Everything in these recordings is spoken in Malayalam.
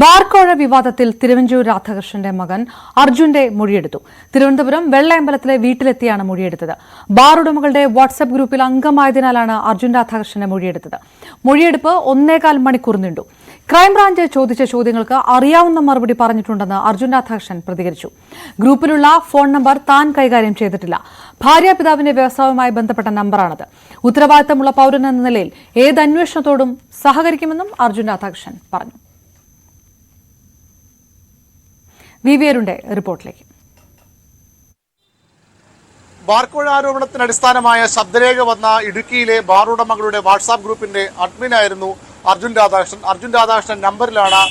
ബാർക്കോഴ വിവാദത്തിൽ തിരുവഞ്ചൂർ രാധാകൃഷ്ണന്റെ മകൻ അർജുന്റെ മൊഴിയെടുത്തു. തിരുവനന്തപുരം വെള്ളയമ്പലത്തിലെ വീട്ടിലെത്തിയാണ് മൊഴിയെടുത്തത്. ബാർ ഉടമകളുടെ വാട്സ്ആപ്പ് ഗ്രൂപ്പിൽ അംഗമായതിനാലാണ് അർജുൻ രാധാകൃഷ്ണന്റെ മൊഴിയെടുത്തത്. മൊഴിയെടുപ്പ് 1.25 മണിക്കൂർ നീണ്ടു. ക്രൈംബ്രാഞ്ച് ചോദിച്ച ചോദ്യങ്ങൾക്ക് അറിയാവുന്ന മറുപടി പറഞ്ഞിട്ടുണ്ടെന്ന് അർജുൻ രാധാകൃഷ്ണൻ പ്രതികരിച്ചു. ഗ്രൂപ്പിലുള്ള ഫോൺ നമ്പർ താൻ കൈകാര്യം ചെയ്തിട്ടില്ല. ഭാര്യാപിതാവിന്റെ വ്യവസായവുമായി ബന്ധപ്പെട്ട നമ്പറാണത്. ഉത്തരവാദിത്തമുള്ള പൌരൻ എന്ന നിലയിൽ ഏത് അന്വേഷണത്തോടും സഹകരിക്കുമെന്നും അർജുൻ രാധാകൃഷ്ണൻ പറഞ്ഞു. വിവിയറുടെ റിപ്പോർട്ടിലേക്ക്. ബാർക്കോഴ ആരോപണത്തിന് അടിസ്ഥാനമായ ശബ്ദരേഖ വന്ന ഇടുക്കിയിലെ ബാർ ഉടമകളുടെ വാട്സാപ്പ് ഗ്രൂപ്പിന്റെ അഡ്മിനായിരുന്നു അർജുൻ രാധാകൃഷ്ണൻ. അർജുൻ രാധാകൃഷ്ണൻ നമ്പറിലാണ്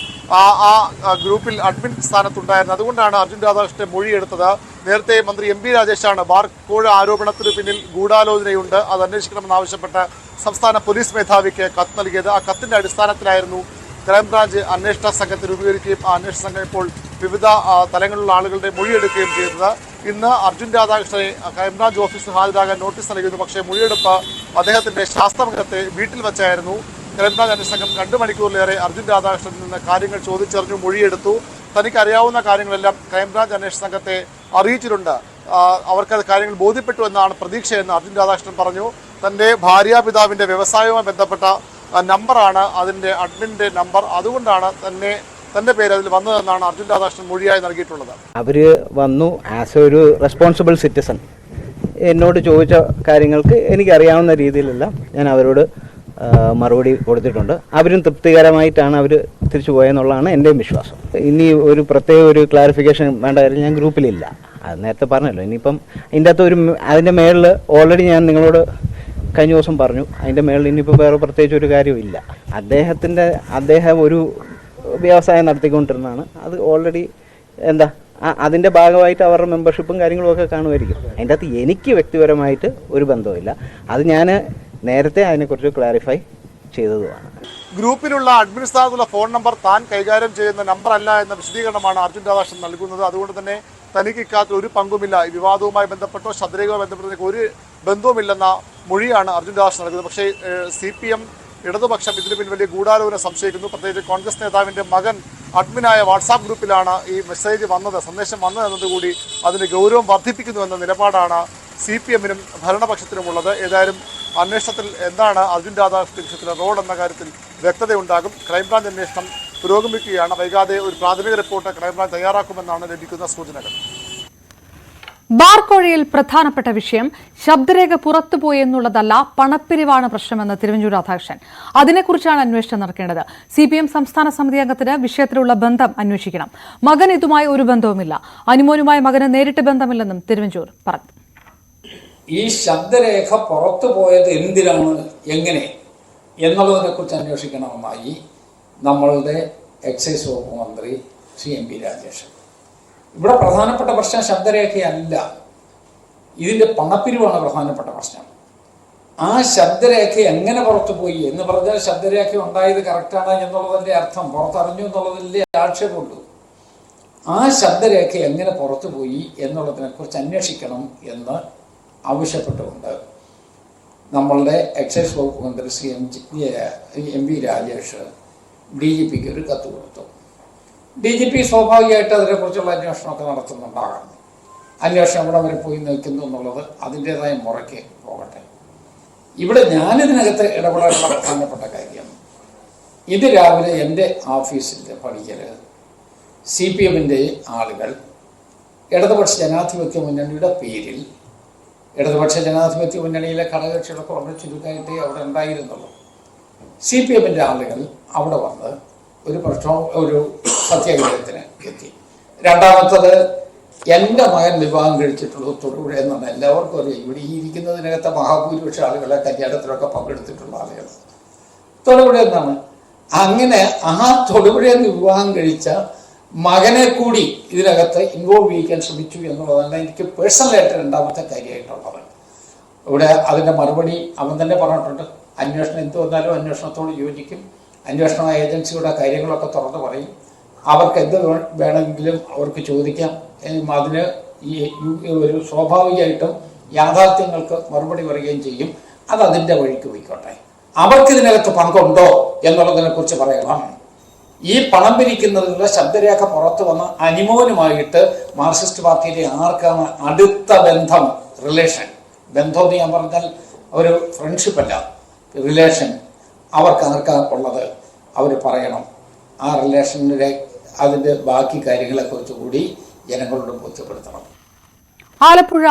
ആ ഗ്രൂപ്പിൽ അഡ്മിൻ സ്ഥാനത്തുണ്ടായിരുന്നത്. അതുകൊണ്ടാണ് അർജുൻ രാധാകൃഷ്ണന്റെ മൊഴിയെടുത്തത്. നേരത്തെ മന്ത്രി എം പി രാജേഷാണ് ബാർക്കോഴ ആരോപണത്തിന് പിന്നിൽ ഗൂഢാലോചനയുണ്ട്, അത് അന്വേഷിക്കണമെന്നാവശ്യപ്പെട്ട് സംസ്ഥാന പോലീസ് മേധാവിക്ക് കത്ത് നൽകിയത്. ആ കത്തിന്റെ അടിസ്ഥാനത്തിലായിരുന്നു ക്രൈംബ്രാഞ്ച് അന്വേഷണ സംഘത്തെ രൂപീകരിക്കുകയും ആ അന്വേഷണ സംഘം ഇപ്പോൾ വിവിധ തലങ്ങളിലുള്ള ആളുകളുടെ മൊഴിയെടുക്കുകയും ചെയ്തത്. ഇന്ന് അർജുൻ രാധാകൃഷ്ണനെ ക്രൈംബ്രാഞ്ച് ഓഫീസിൽ ഹാജരാകാൻ നോട്ടീസ് നൽകിയിരുന്നു. പക്ഷേ മൊഴിയെടുപ്പ് അദ്ദേഹത്തിന്റെ ശാസ്ത്രമംഗലത്തെ വീട്ടിൽ വെച്ചായിരുന്നു. ക്രൈംബ്രാഞ്ച് അന്വേഷണ സംഘം 2 മണിക്കൂറിലേറെ അർജുൻ രാധാകൃഷ്ണനിൽ നിന്ന് കാര്യങ്ങൾ ചോദിച്ചറിഞ്ഞു, മൊഴിയെടുത്തു. തനിക്ക് അറിയാവുന്ന കാര്യങ്ങളെല്ലാം ക്രൈംബ്രാഞ്ച് അന്വേഷണ സംഘത്തെ അറിയിച്ചിട്ടുണ്ട്. അവർക്കത് കാര്യങ്ങൾ ബോധ്യപ്പെട്ടു എന്നാണ് പ്രതീക്ഷയെന്ന് അർജുൻ രാധാകൃഷ്ണൻ പറഞ്ഞു. തന്റെ ഭാര്യാപിതാവിന്റെ വ്യവസായവുമായി ബന്ധപ്പെട്ട നമ്പറാണ് അതിന്റെ അഡ്മിന്റെ നമ്പർ, അതുകൊണ്ടാണ് തന്റെ പേര് അതിൽ വന്നതെന്നാണ് അർജുൻ രാധാകൃഷ്ണൻ മൊഴിയായി നൽകിയിട്ടുള്ളത്. അവര് വന്നു ആസ് ഒരു റെസ്പോൺസിബിൾ സിറ്റിസൺ എന്നോട് ചോദിച്ച കാര്യങ്ങൾക്ക് എനിക്കറിയാവുന്ന രീതിയിലെല്ലാം ഞാൻ അവരോട് മറുപടി കൊടുത്തിട്ടുണ്ട്. അവരും തൃപ്തികരമായിട്ടാണ് അവർ തിരിച്ചു പോയെന്നുള്ളതാണ് എൻ്റെയും വിശ്വാസം. ഇനി ഒരു പ്രത്യേക ഒരു ക്ലാരിഫിക്കേഷൻ വേണ്ട കാര്യം ഞാൻ ഗ്രൂപ്പിലില്ല, അത് നേരത്തെ പറഞ്ഞല്ലോ. ഇനിയിപ്പം അതിൻ്റെ മേളിൽ ഓൾറെഡി ഞാൻ നിങ്ങളോട് കഴിഞ്ഞ ദിവസം പറഞ്ഞു, അതിൻ്റെ മേളിൽ ഇനിയിപ്പോൾ വേറെ പ്രത്യേകിച്ച് ഒരു കാര്യമില്ല. അദ്ദേഹം ഒരു വ്യവസായം നടത്തിക്കൊണ്ടിരുന്നതാണ്. അത് ഓൾറെഡി അതിൻ്റെ ഭാഗമായിട്ട് അവരുടെ മെമ്പർഷിപ്പും കാര്യങ്ങളും ഒക്കെ കാണുമായിരിക്കും. അതിൻ്റെ അകത്ത് എനിക്ക് വ്യക്തിപരമായിട്ട് ഒരു ബന്ധവുമില്ല. അത് ഞാൻ നേരത്തെ അതിനെക്കുറിച്ച് ക്ലാരിഫൈ ചെയ്തതുമാണ്. ഗ്രൂപ്പിലുള്ള അഡ്മിൻ സ്ഥാനത്തുള്ള ഫോൺ നമ്പർ താൻ കൈകാര്യം ചെയ്യുന്ന നമ്പർ അല്ല എന്ന വിശദീകരണമാണ് അർജുൻ രാധാകൃഷ്ണൻ നൽകുന്നത്. അതുകൊണ്ട് തന്നെ തനിക്ക് ഇക്കാലത്ത് ഒരു പങ്കുമില്ല, ഈ വിവാദവുമായി ബന്ധപ്പെട്ടോ ശബ്ദരേഖയുമായി ബന്ധപ്പെട്ടോ ഒരു ബന്ധവുമില്ലെന്ന മൊഴിയാണ് അർജുൻ രാധാകൃഷ്ണൻ നൽകുന്നത്. പക്ഷേ CPM ഇടതുപക്ഷം ഇതിന് പിന്നിൽ വലിയ ഗൂഢാലോചന സംശയിക്കുന്നു. പ്രത്യേകിച്ച് കോൺഗ്രസ് നേതാവിന്റെ മകൻ അഡ്മിനായ വാട്സാപ്പ് ഗ്രൂപ്പിലാണ് ഈ സന്ദേശം വന്നത് എന്നതുകൂടി അതിന് ഗൗരവം വർദ്ധിപ്പിക്കുന്നു എന്ന നിലപാടാണ് CPM-നും ഭരണപക്ഷത്തിനുമുള്ളത്. ഏതായാലും അന്വേഷണത്തിൽ എന്താണ് അർജുൻ രാധാകൃഷ്ണന്റെ വിഷയത്തിലെ റോൾ എന്ന കാര്യത്തിൽ വ്യക്തതയുണ്ടാകും. ക്രൈംബ്രാഞ്ച് അന്വേഷണം പുരോഗമിക്കുകയാണ്. വൈകാതെ ഒരു പ്രാഥമിക റിപ്പോർട്ട് ക്രൈംബ്രാഞ്ച് തയ്യാറാക്കുമെന്നാണ് ലഭിക്കുന്ന സൂചനകൾ. ബാർക്കോഴയിൽ പ്രധാനപ്പെട്ട വിഷയം ശബ്ദരേഖ പുറത്തുപോയി എന്നുള്ളതല്ല, പണപ്പിരിവാണ് പ്രശ്നമെന്ന് തിരുവഞ്ചൂർ രാധാകൃഷ്ണൻ. അതിനെക്കുറിച്ചാണ് അന്വേഷണം നടക്കേണ്ടത്. CPM സംസ്ഥാന സമിതി അംഗത്തിന് വിഷയത്തിലുള്ള ബന്ധം അന്വേഷിക്കണം. മകൻ ഇതുമായി ഒരു ബന്ധവുമില്ല. അനുമോനുമായി മകന് നേരിട്ട് ബന്ധമില്ലെന്നും തിരുവഞ്ചൂർ പറഞ്ഞു. ഈ ശബ്ദരേഖ പുറത്തു പോയത് എന്തിനാണ്, എങ്ങനെ എന്നുള്ളതിനെ കുറിച്ച് അന്വേഷിക്കണമെന്നായി നമ്മളുടെ എക്സൈസ് വകുപ്പ് മന്ത്രി ശ്രീ MP രാജേഷ്. ഇവിടെ പ്രധാനപ്പെട്ട പ്രശ്നം ശബ്ദരേഖയല്ല, ഇതിന്റെ പണപ്പിരിവാണ് പ്രധാനപ്പെട്ട പ്രശ്നം. ആ ശബ്ദരേഖ എങ്ങനെ പുറത്തുപോയി എന്ന് പറഞ്ഞാൽ ശബ്ദരേഖ ഉണ്ടായത് കറക്റ്റാണ് എന്നുള്ളതിന്റെ അർത്ഥം, പുറത്തറിഞ്ഞു എന്നുള്ളതിൻ്റെ ആക്ഷേപമുള്ളൂ. ആ ശബ്ദരേഖ എങ്ങനെ പുറത്തുപോയി എന്നുള്ളതിനെ കുറിച്ച് അന്വേഷിക്കണം എന്ന് ആവശ്യപ്പെട്ടുകൊണ്ട് നമ്മളുടെ എക്സൈസ് വകുപ്പ് മന്ത്രി ശ്രീ MP രാജേഷ് DGPക്ക് ഒരു കത്ത് കൊടുത്തു. DGP സ്വാഭാവികമായിട്ട് അതിനെക്കുറിച്ചുള്ള അന്വേഷണമൊക്കെ നടത്തുന്നുണ്ടാകാം. അന്വേഷണം ഇവിടെ വരെ പോയി നിൽക്കുന്നു എന്നുള്ളത് അതിൻ്റെതായ മുറയ്ക്ക് പോകട്ടെ. ഇവിടെ ഞാനിതിനകത്ത് ഇടപെടാനുള്ള പ്രധാനപ്പെട്ട കാര്യം, ഇത് രാവിലെ എൻ്റെ ഓഫീസിൻ്റെ പണിക്കൽ CPM-ൻ്റെ ആളുകൾ ഇടതുപക്ഷ ജനാധിപത്യ മുന്നണിയുടെ പേരിൽ, ഇടതുപക്ഷ ജനാധിപത്യ മുന്നണിയിലെ ഘടകകക്ഷികളൊക്കെ വളരെ ചുരുക്കമായിട്ടേ അവിടെ ഉണ്ടായിരുന്നുള്ളൂ. CPM-ൻ്റെ ആളുകൾ അവിടെ വന്ന് ഒരു സത്യാഗ്രഹത്തിന് എത്തി. രണ്ടാമത്തത്, എൻ്റെ മകൻ വിവാഹം കഴിച്ചിട്ടുള്ളത് തൊടുപുഴ എന്നാണ് എല്ലാവർക്കും അറിയാം. ഇവിടെ ഈ ഇരിക്കുന്നതിനകത്ത് മഹാഭൂരിപക്ഷ ആളുകളെ കല്യാണത്തിലൊക്കെ പങ്കെടുത്തിട്ടുള്ള ആളുകൾ തൊടുപുഴ എന്നാണ്. അങ്ങനെ ആ തൊടുപുഴയിൽ നിന്ന് വിവാഹം കഴിച്ച മകനെ കൂടി ഇതിനകത്ത് ഇൻവോൾവ് ചെയ്യിക്കാൻ ശ്രമിച്ചു എന്നുള്ളതാണ് എനിക്ക് പേഴ്സണലായിട്ട് രണ്ടാമത്തെ കാര്യമായിട്ടുള്ളത്. ഇവിടെ അതിൻ്റെ മറുപടി അവൻ തന്നെ പറഞ്ഞിട്ടുണ്ട്. അന്വേഷണം എന്ത് വന്നാലും അന്വേഷണത്തോട് യോജിക്കും, അന്വേഷണ ഏജൻസിയുടെ കാര്യങ്ങളൊക്കെ തുറന്നു പറയും, അവർക്ക് എന്ത് വേണമെങ്കിലും അവർക്ക് ചോദിക്കാം. അതിന് ഈ ഒരു സ്വാഭാവികമായിട്ടും യാഥാർത്ഥ്യങ്ങൾക്ക് മറുപടി പറയുകയും ചെയ്യും. അത് അതിൻ്റെ വഴിക്ക് പോയിക്കോട്ടെ. അവർക്കിതിനകത്ത് പങ്കുണ്ടോ എന്നുള്ളതിനെ കുറിച്ച് പറയണം. ഈ പണം പിരിക്കുന്നതിനുള്ള ശബ്ദരേഖ പുറത്തു വന്ന അനിമോനുമായിട്ട് മാർക്സിസ്റ്റ് പാർട്ടിയിലെ ആർക്കാണ് അടുത്ത ബന്ധം, റിലേഷൻ, ബന്ധം എന്ന് ഞാൻ പറഞ്ഞാൽ ഒരു ഫ്രണ്ട്ഷിപ്പ് അല്ല, റിലേഷൻ, അവർക്ക് ആർക്കാണ് ഉള്ളത് അവർ പറയണം. ആ റിലേഷനിലെ അതിൻ്റെ ബാക്കി കാര്യങ്ങളെക്കുറിച്ച് കൂടി ജനങ്ങളോട് ബോധ്യപ്പെടുത്തണം. ആലപ്പുഴ